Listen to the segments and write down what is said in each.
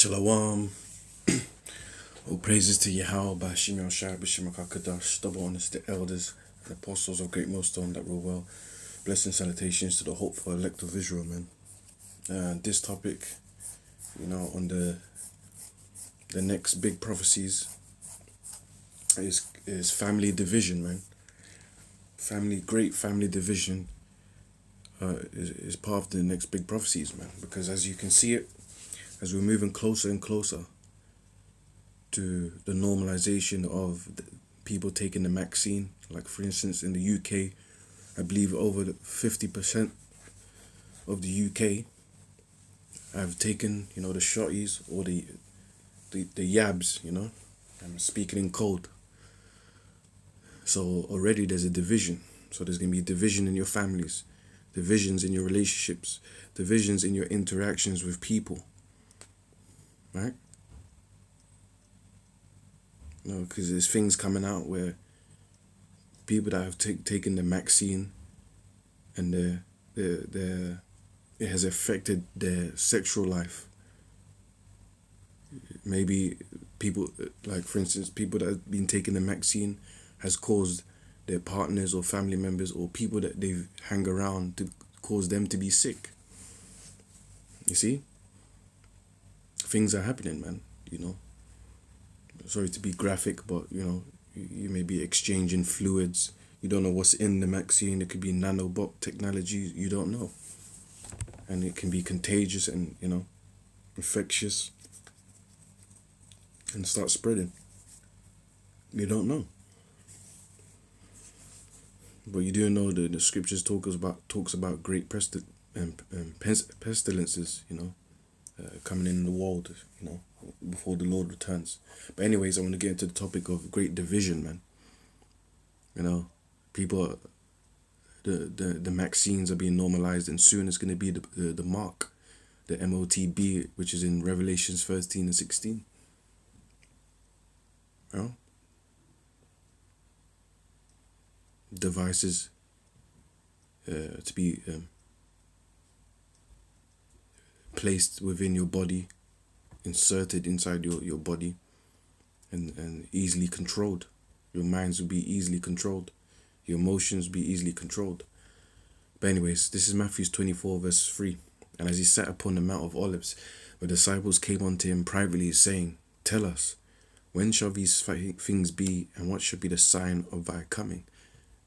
Shalom. All praises to Yahweh, Bashim Yoshai, Bashim Akakadash, double honors to the elders and apostles of Great Millstone that rule well. Blessing salutations to the hopeful elect of Israel, man. This topic, on the next big prophecies is family division, man. Great family division is part of the next big prophecies, man. Because as you can see it, as we're moving closer and closer to the normalization of people taking the vaccine, like for instance in the UK, I believe over 50% of the UK have taken, the shotties or the yabs, I'm speaking in code. So already there's a division. So there's going to be division in your families, divisions in your relationships, divisions in your interactions with people, right? Because there's things coming out where people that have taken the vaccine and it has affected their sexual life. Maybe people, like for instance, people that have been taking the vaccine has caused their partners or family members or people that they hang around to cause them to be sick. You see? Things are happening, man, Sorry to be graphic, but, you may be exchanging fluids. You don't know what's in the vaccine. It could be nanobot technology. You don't know. And it can be contagious and, infectious and start spreading. You don't know. But you do know that the scriptures talks about great pestilences, coming in the world, before the Lord returns. But anyways, I want to get into the topic of great division, man. People, the vaccines are being normalized, and soon it's going to be the mark, the MOTB, which is in Revelations 13 and 16. Devices to be placed within your body, inserted inside your body, and easily controlled. Your minds will be easily controlled. Your emotions will be easily controlled. But anyways, this is Matthew 24 verse 3. And as he sat upon the Mount of Olives, the disciples came unto him privately, saying, Tell us, when shall these things be, and what shall be the sign of thy coming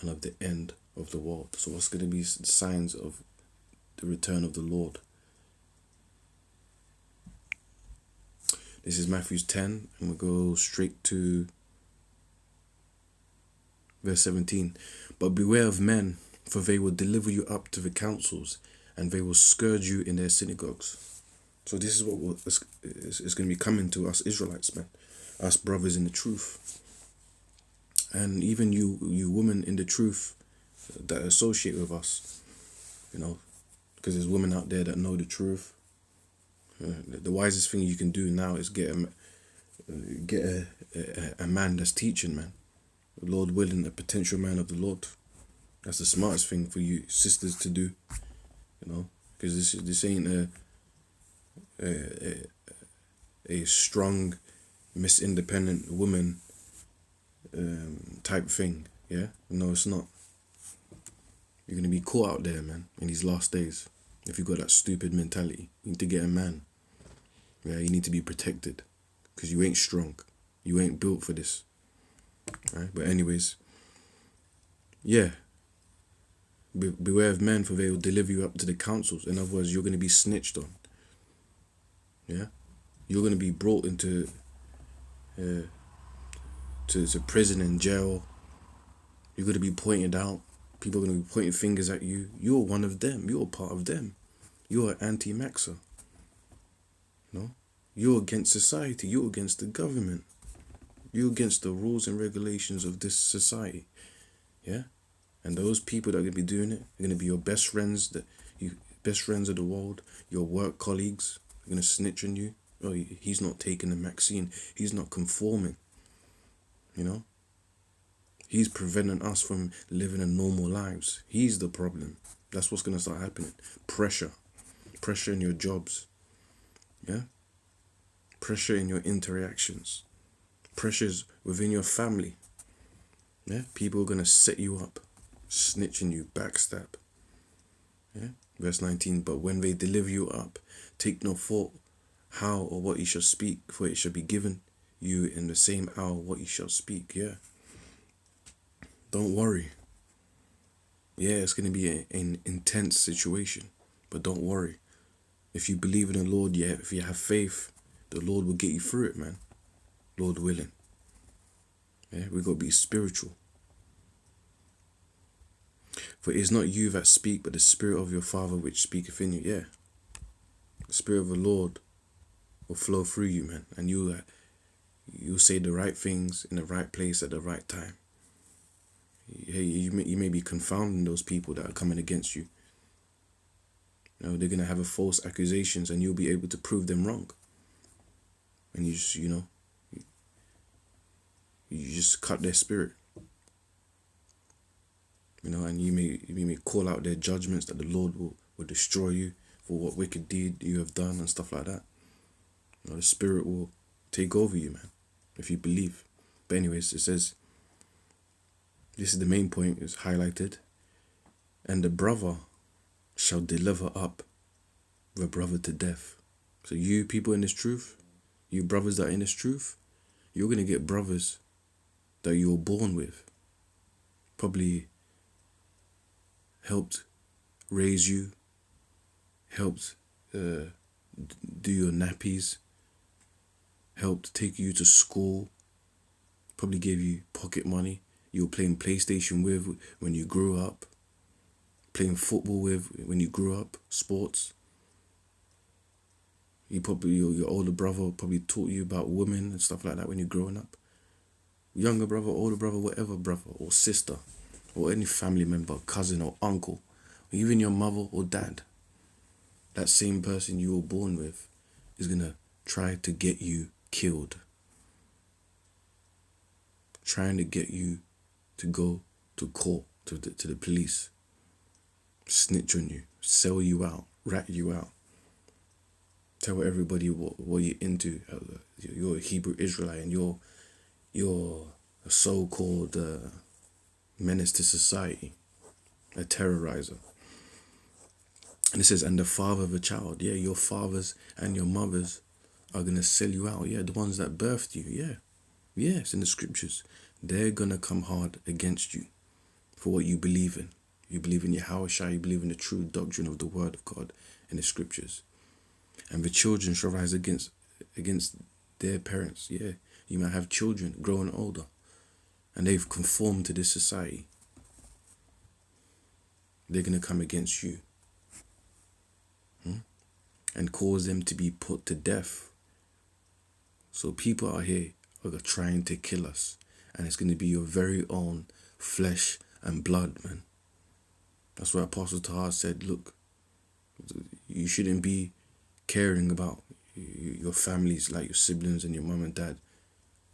and of the end of the world? So what's going to be the signs of the return of the Lord? This is Matthew 10, and we'll go straight to verse 17. But beware of men, for they will deliver you up to the councils, and they will scourge you in their synagogues. So this is what is going to be coming to us Israelites, man. Us brothers in the truth. And even you women in the truth that associate with us, because there's women out there that know the truth. The wisest thing you can do now is get a man that's teaching, man. The Lord willing, a potential man of the Lord. That's the smartest thing for you sisters to do, because this ain't a strong, Miss Independent woman type thing. Yeah, no, it's not. You're gonna be caught out there, man, in these last days. If you got that stupid mentality, you need to get a man. Yeah, you need to be protected, because you ain't strong. You ain't built for this. Right? But anyways, yeah. Beware of men, for they will deliver you up to the councils. In other words, you're going to be snitched on. Yeah? You're going to be brought into to prison and jail. You're going to be pointed out. People are going to be pointing fingers at you. You're one of them. You're part of them. You're an anti-maxer. You're against society. You're against the government. You're against the rules and regulations of this society. Yeah? And those people that are going to be doing it are going to be your best friends, best friends of the world, your work colleagues. They're going to snitch on you. Oh, he's not taking the vaccine. He's not conforming. He's preventing us from living a normal lives. He's the problem. That's what's going to start happening. Pressure in your jobs. Yeah? pressure in your interactions, pressures within your family. Yeah, people are gonna set you up, snitching you, backstab. Yeah, verse 19. But when they deliver you up, take no thought how or what you shall speak, for it shall be given you in the same hour what you shall speak. Yeah, don't worry. Yeah, it's gonna be an intense situation, but don't worry. If you believe in the Lord, yeah, if you have faith, the Lord will get you through it, man. Lord willing. Yeah, we got to be spiritual. For it is not you that speak, but the Spirit of your Father which speaketh in you. Yeah. The Spirit of the Lord will flow through you, man. And you'll say the right things in the right place at the right time. Hey, you may be confounding those people that are coming against you. You know, they're going to have a false accusations and you'll be able to prove them wrong. And you just, you just cut their spirit. You know, and you may call out their judgments that the Lord will destroy you for what wicked deed you have done and stuff like that. You know, the Spirit will take over you, man, if you believe. But anyways, it says, this is the main point, is highlighted. And the brother shall deliver up the brother to death. So you people in this truth, you brothers that are in this truth, you're going to get brothers that you were born with. Probably helped raise you, helped do your nappies, helped take you to school, probably gave you pocket money. You were playing PlayStation with when you grew up, playing football with when you grew up, sports. Your older brother probably taught you about women and stuff like that when you're growing up. Younger brother, older brother, whatever brother or sister, or any family member, cousin or uncle, or even your mother or dad, that same person you were born with is going to try to get you killed. Trying to get you to go to court, to the police, snitch on you, sell you out, rat you out. Tell everybody what you're into. You're a Hebrew Israelite and you're a so-called menace to society, a terrorizer. And it says, and the father of a child. Yeah, your fathers and your mothers are going to sell you out. Yeah, the ones that birthed you. Yeah. Yes, in the scriptures. They're going to come hard against you for what you believe in. You believe in Yahushua, you believe in the true doctrine of the word of God in the scriptures. And the children shall rise against their parents. Yeah, you might have children growing older and they've conformed to this society. They're going to come against you and cause them to be put to death. So people out here are trying to kill us, and it's going to be your very own flesh and blood, man. That's why Apostle Tahar said, look, you shouldn't be caring about your families, like your siblings and your mum and dad,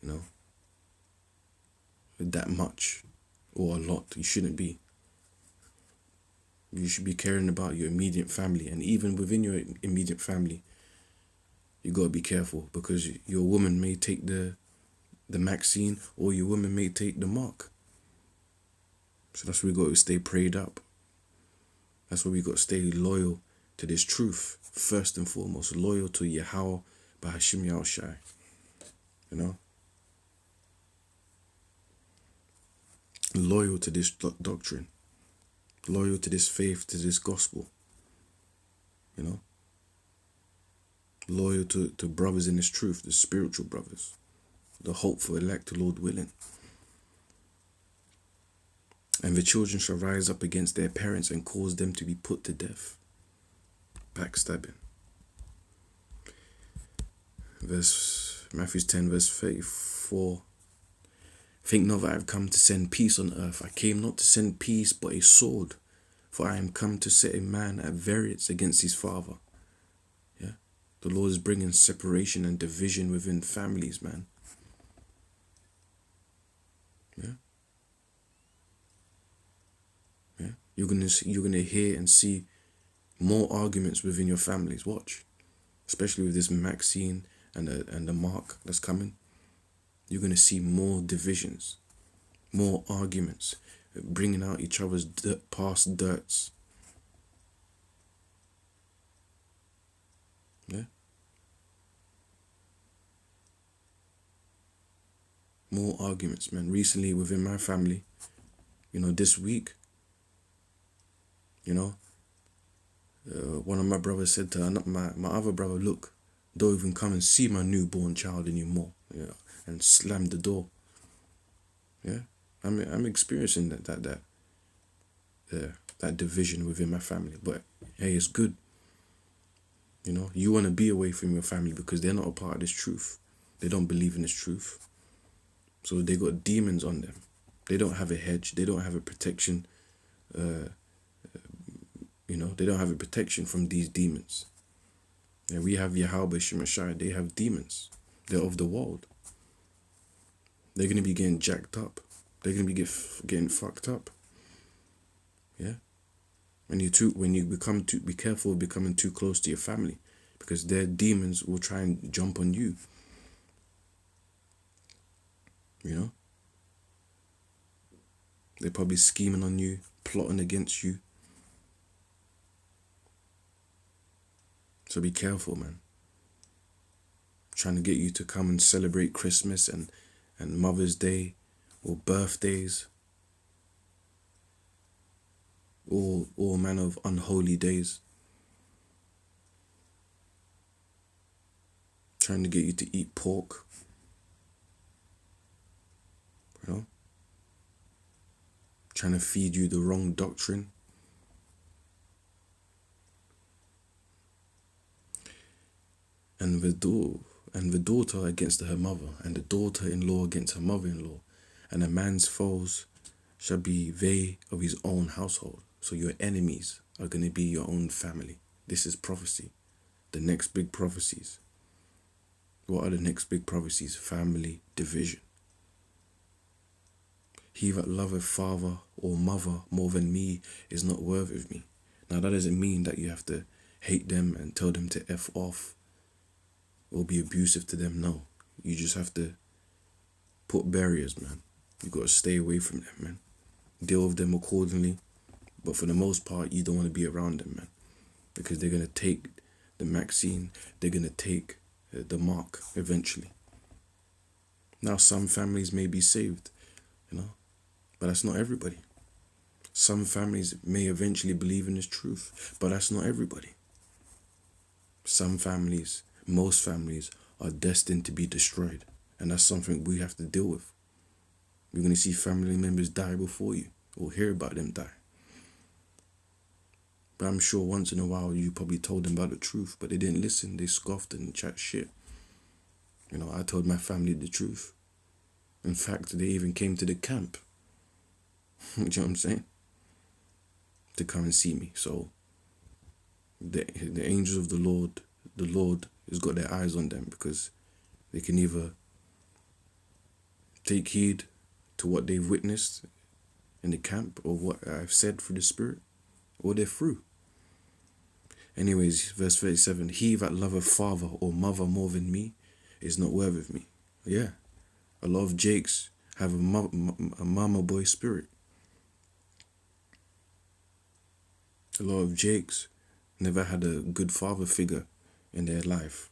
you know, that much or a lot. You shouldn't be. You should be caring about your immediate family, and even within your immediate family, you got to be careful, because your woman may take the vaccine or your woman may take the mark. So that's why we got to stay prayed up. That's why we got to stay loyal to this truth, first and foremost, loyal to Yahweh Bahashim Yahushai, you know, loyal to this doctrine, loyal to this faith, to this gospel, you know, loyal to brothers in this truth, the spiritual brothers, the hopeful elect, the Lord willing. And the children shall rise up against their parents and cause them to be put to death. Backstabbing. Matthew 10 verse 34. Think not that I have come to send peace on earth. I came not to send peace, but a sword. For I am come to set a man at variance against his father. Yeah, the Lord is bringing separation and division within families, man. Yeah. Yeah. You're gonna hear and see more arguments within your families. Watch, especially with this Maxine and the mark that's coming, you're going to see more divisions, more arguments, bringing out each other's past dirts. Yeah? More arguments, man. Recently within my family, this week, one of my brothers said to my other brother, look, don't even come and see my newborn child anymore, and slammed the door. Yeah, I'm experiencing that division within my family. But hey, it's good. You want to be away from your family because they're not a part of this truth. They don't believe in this truth. So they got demons on them. They don't have a hedge. They don't have a protection. They don't have a protection from these demons. Yeah, we have Yahweh Shemashai. They have demons. They're of the world. They're going to be getting jacked up. They're going to be getting fucked up. Yeah? When you become be careful of becoming too close to your family, because their demons will try and jump on you. They're probably scheming on you, plotting against you. So be careful, man. Trying to get you to come and celebrate Christmas and Mother's Day or birthdays. All manner of unholy days. Trying to get you to eat pork. Trying to feed you the wrong doctrine. And the daughter against her mother, and the daughter-in-law against her mother-in-law, and a man's foes shall be they of his own household. So your enemies are going to be your own family. This is prophecy. The next big prophecies. What are the next big prophecies? Family division. He that loveth father or mother more than me is not worthy of me. Now that doesn't mean that you have to hate them and tell them to F off or be abusive to them. No. You just have to put barriers, man. You got to stay away from them, man. Deal with them accordingly. But for the most part, you don't want to be around them, man. Because they're going to take the Maxine. They're going to take the mark eventually. Now, some families may be saved, but that's not everybody. Some families may eventually believe in this truth, but that's not everybody. Some families, most families, are destined to be destroyed. And that's something we have to deal with. You're going to see family members die before you, or hear about them die. But I'm sure once in a while you probably told them about the truth, but they didn't listen. They scoffed and chat shit. I told my family the truth. In fact, they even came to the camp. You know what I'm saying? To come and see me. So the angels of the Lord has got their eyes on them, because they can either take heed to what they've witnessed in the camp or what I've said through the Spirit, or they're through. Anyways, verse 37, he that loveth father or mother more than me is not worthy of me. Yeah, a lot of Jakes have a mama boy spirit. A lot of Jakes never had a good father figure in their life.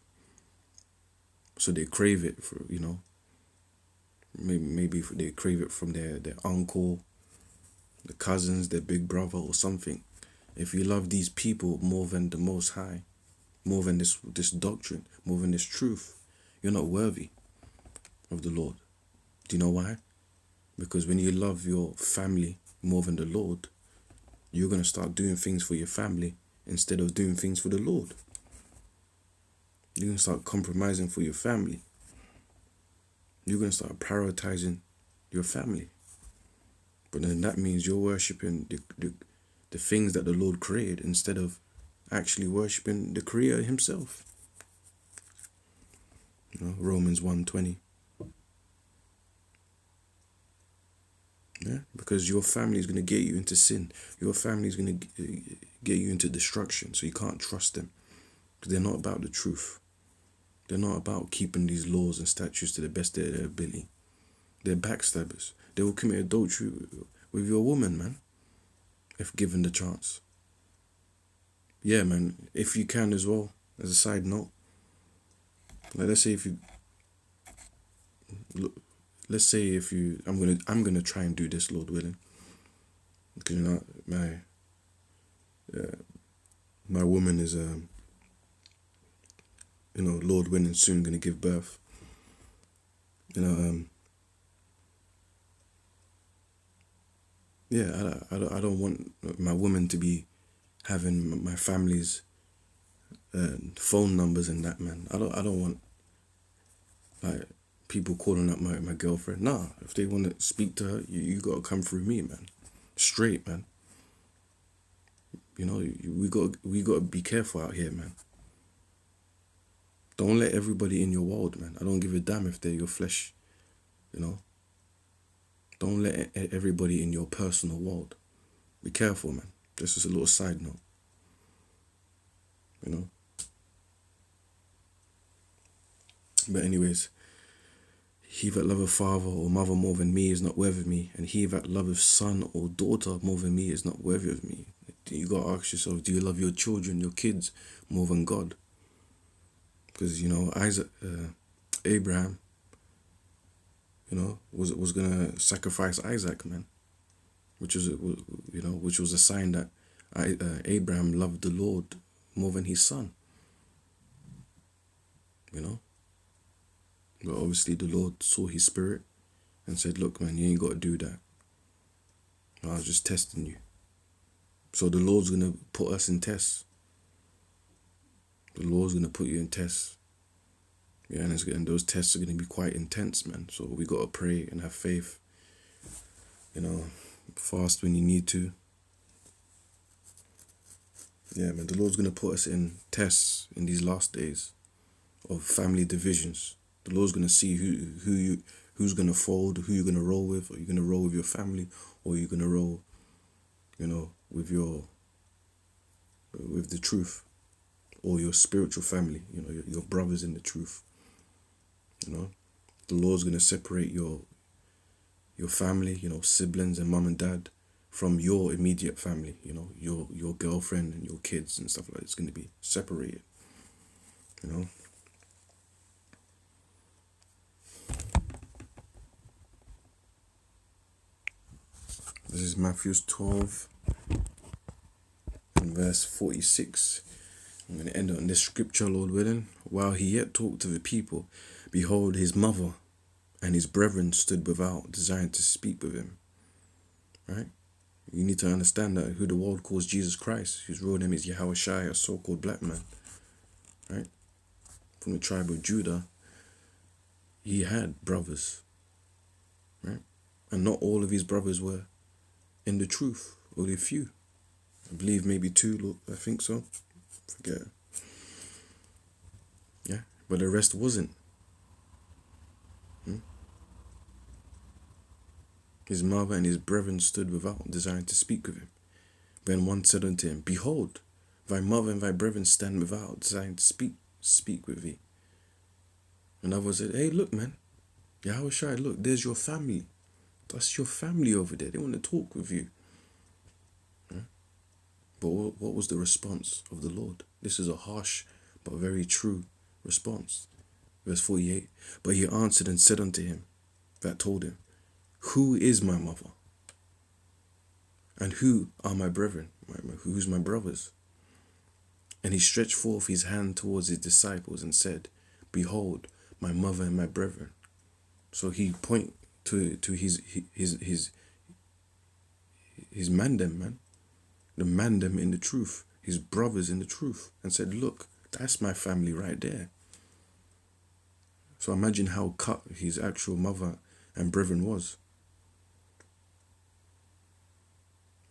So they crave it for, maybe they crave it from their uncle, the cousins, their big brother or something. If you love these people more than the Most High, more than this doctrine, more than this truth, you're not worthy of the Lord. Do you know why? Because when you love your family more than the Lord, you're going to start doing things for your family instead of doing things for the Lord. You're going to start compromising for your family. You're going to start prioritizing your family. But then that means you're worshipping the things that the Lord created instead of actually worshipping the Creator himself. Romans 1:20. Yeah, because your family is going to get you into sin. Your family is going to get you into destruction. So you can't trust them, because they're not about the truth. They're not about keeping these laws and statutes to the best of their ability. They're backstabbers. They will commit adultery with your woman, man, if given the chance. Yeah, man, if you can as well, as a side note, like let's say if you, I'm gonna try and do this, Lord willing, because you know my woman is Lord willing, soon gonna give birth. Yeah, I don't want my woman to be having my family's phone numbers and that, man. I don't want like people calling up my girlfriend. Nah, if they want to speak to her, you gotta come through me, man. Straight, man. You know, we got to be careful out here, man. Don't let everybody in your world, man. I don't give a damn if they're your flesh, you know. Don't let everybody in your personal world. Be careful, man. This is a little side note, you know. But anyways, he that loveth father or mother more than me is not worthy of me, and he that loveth son or daughter more than me is not worthy of me. You gotta ask yourself, do you love your children, your kids, more than God? Because Abraham, was gonna sacrifice Isaac, man, which was a sign that Abraham loved the Lord more than his son. But obviously the Lord saw his spirit and said, look, man, you ain't got to do that. I was just testing you. So the Lord's going to put us in tests. The Lord's going to put you in tests. Yeah, and those tests are going to be quite intense, man. So we got to pray and have faith. Fast when you need to. Yeah, man, the Lord's going to put us in tests in these last days of family divisions. The Lord's going to see who's going to fold, who you're going to roll with. Are you going to roll with your family, or are you going to roll, with the truth, or your spiritual family, your brothers in the truth. The Lord's going to separate your family, siblings and mom and dad, from your immediate family, your girlfriend and your kids and stuff like that. It's going to be separated, This is Matthew 12 and verse 46. I'm going to end on this scripture, Lord willing. While he yet talked to the people, behold, his mother and his brethren stood without, desiring to speak with him. Right? You need to understand that who the world calls Jesus Christ, whose real name is Yahushua, a so-called black man, right? From the tribe of Judah, he had brothers, right? And not all of his brothers were in the truth, only a few. I believe maybe 2, I think so. Forget. Yeah, but the rest wasn't. His mother and his brethren stood without, desiring to speak with him. Then one said unto him, behold, thy mother and thy brethren stand without, desiring to speak with thee. Another said, hey, look, man, Yahushua, look, there's your family. That's your family over there. They want to talk with you. But what was the response of the Lord? This is a harsh but very true response. Verse 48, but he answered and said unto him that told him, who is my mother? And who are my brethren? Who's my brothers? And he stretched forth his hand towards his disciples and said, behold, my mother and my brethren. So he point to his mandem, man. The mandem in the truth, his brothers in the truth, and said, look, that's my family right there. So imagine how cut his actual mother and brethren was.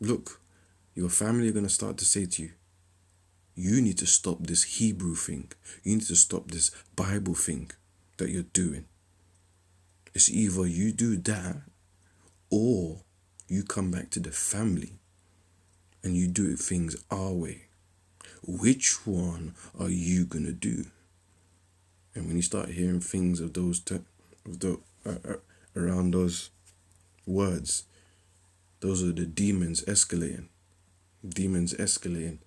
Look, your family are going to start to say to you, you need to stop this Hebrew thing. You need to stop this Bible thing that you're doing. It's either you do that, or you come back to the family and you do things our way. Which one are you going to do? And when you start hearing things of those, around those words, those are the demons escalating. Demons escalating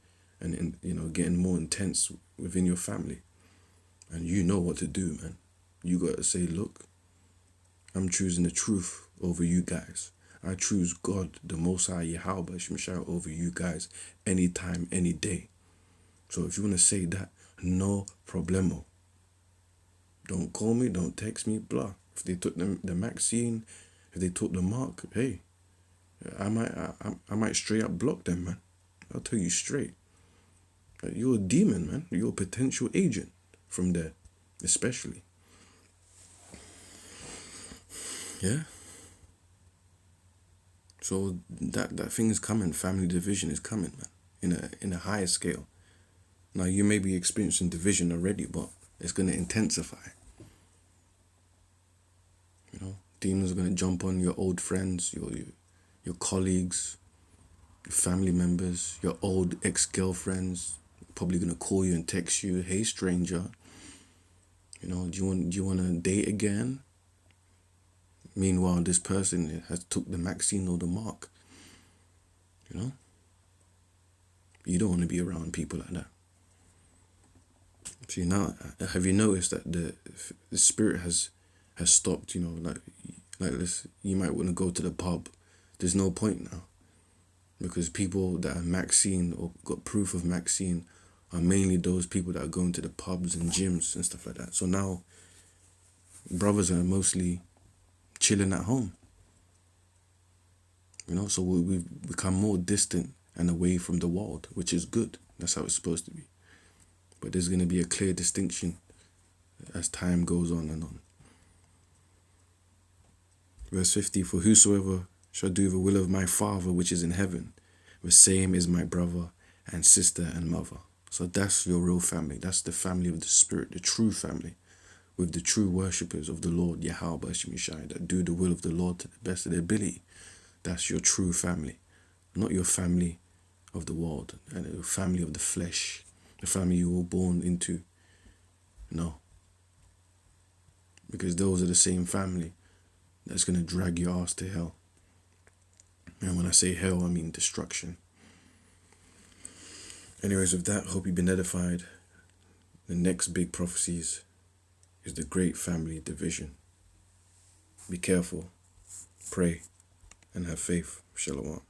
and getting more intense within your family. And you know what to do, man. You got to say, look, I'm choosing the truth over you guys. I choose God, the Most High Yahweh Shemashah, over you guys anytime, any day. So if you want to say that, no problemo. Don't call me, don't text me, blah. If they took the vaccine, if they took the mark, hey, I might straight up block them, man. I'll tell you straight. You're a demon, man. You're a potential agent from there, especially. Yeah. So that thing is coming. Family division is coming, man. In a higher scale. Now you may be experiencing division already, but it's gonna intensify. Demons are gonna jump on your old friends, your colleagues, your family members, your old ex-girlfriends. Probably gonna call you and text you, hey stranger, do you want to date again? Meanwhile, this person has took the vaccine or the mark. You don't want to be around people like that. See, now, have you noticed that the spirit has stopped? Like this, you might want to go to the pub. There's no point now, because people that are vaccine or got proof of vaccine are mainly those people that are going to the pubs and gyms and stuff like that. So now, brothers are mostly chilling at home. So we've become more distant and away from the world, which is good. That's how it's supposed to be. But there's going to be a clear distinction as time goes on and on. Verse 50, for whosoever shall do the will of my Father which is in heaven, the same is my brother and sister and mother. So that's your real family. That's the family of the Spirit, the true family, with the true worshippers of the Lord, Yahweh Shemashai, that do the will of the Lord to the best of their ability. That's your true family, not your family of the world and the family of the flesh, the family you were born into. No. Because those are the same family that's going to drag your ass to hell. And when I say hell, I mean destruction. Anyways, with that, hope you've been edified. The next big prophecies is the great family division. Be careful, pray, and have faith. Shalom.